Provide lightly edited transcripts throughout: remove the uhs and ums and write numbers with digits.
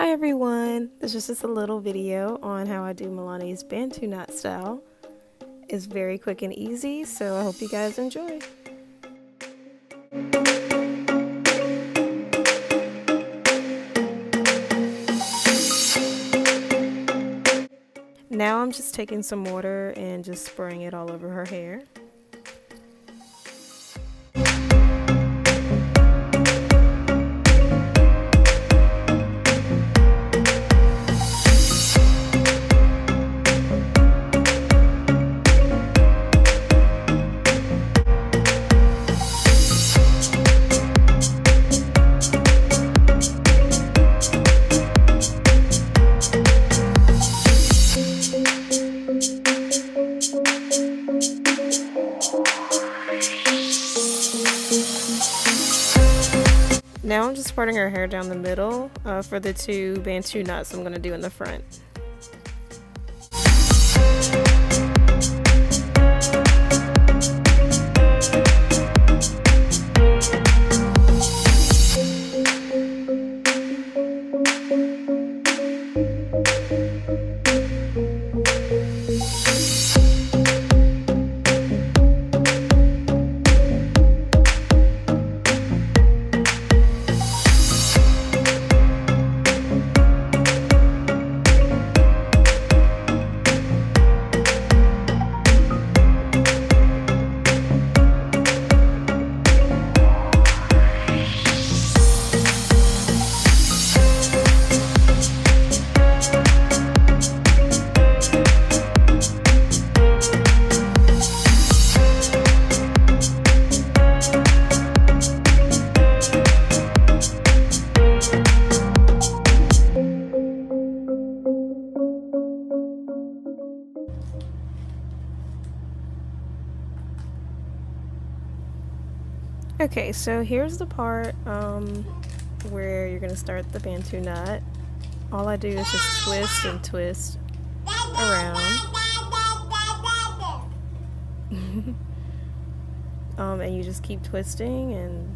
Hi everyone, this is just a little video on how I do Milani's Bantu knot style. It's very quick and easy, so I hope you guys enjoy. Now I'm just taking some water and just spraying it all over her hair. Now I'm just parting her hair down the middle for the two Bantu knots I'm going to do in the front. Okay, so here's the part where you're going to start the Bantu knot. All I do is just twist and twist around. And you just keep twisting and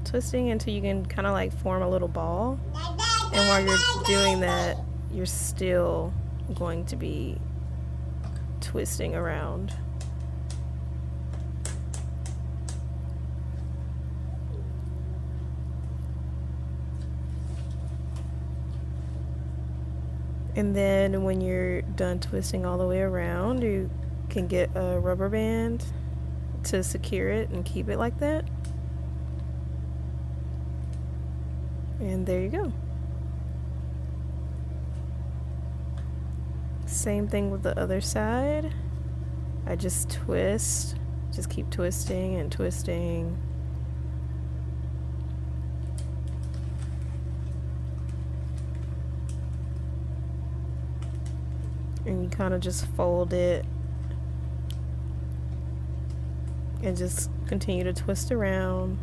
twisting until you can kind of like form a little ball. And while you're doing that, you're still going to be twisting around. And then when you're done twisting all the way around, you can get a rubber band to secure it and keep it like that. And there you go. Same thing with the other side. I just twist, just keep twisting and twisting. And you kind of just fold it and just continue to twist around.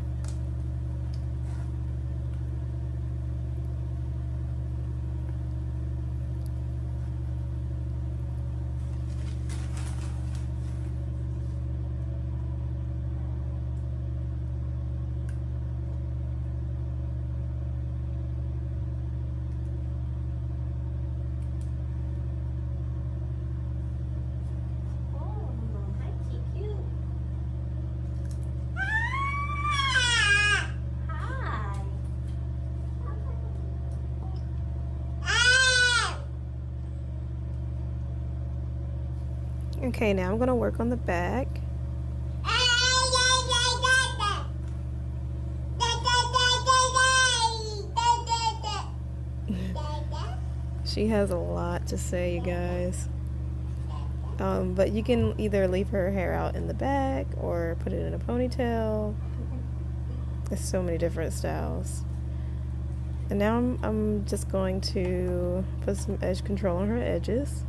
Okay, now I'm going to work on the back. She has a lot to say, you guys. But you can either leave her hair out in the back or put it in a ponytail. There's so many different styles. And now I'm just going to put some edge control on her edges.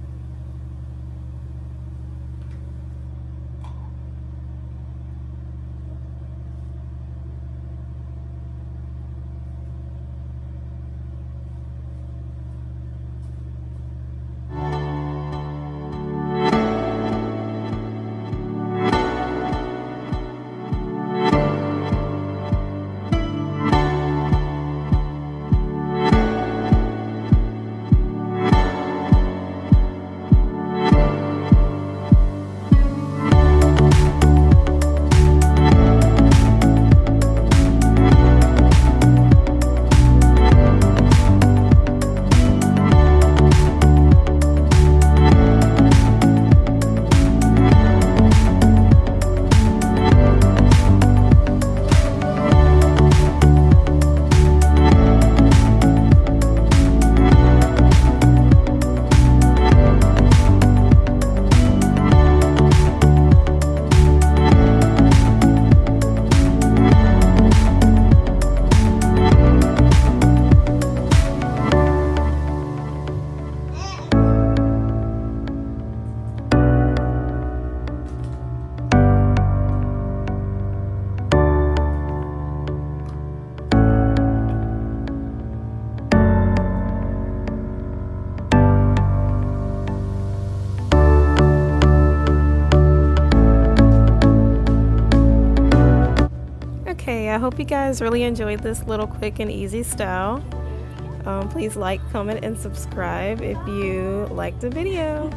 hope you guys really enjoyed this little quick and easy style. Please like, comment, and subscribe if you liked the video.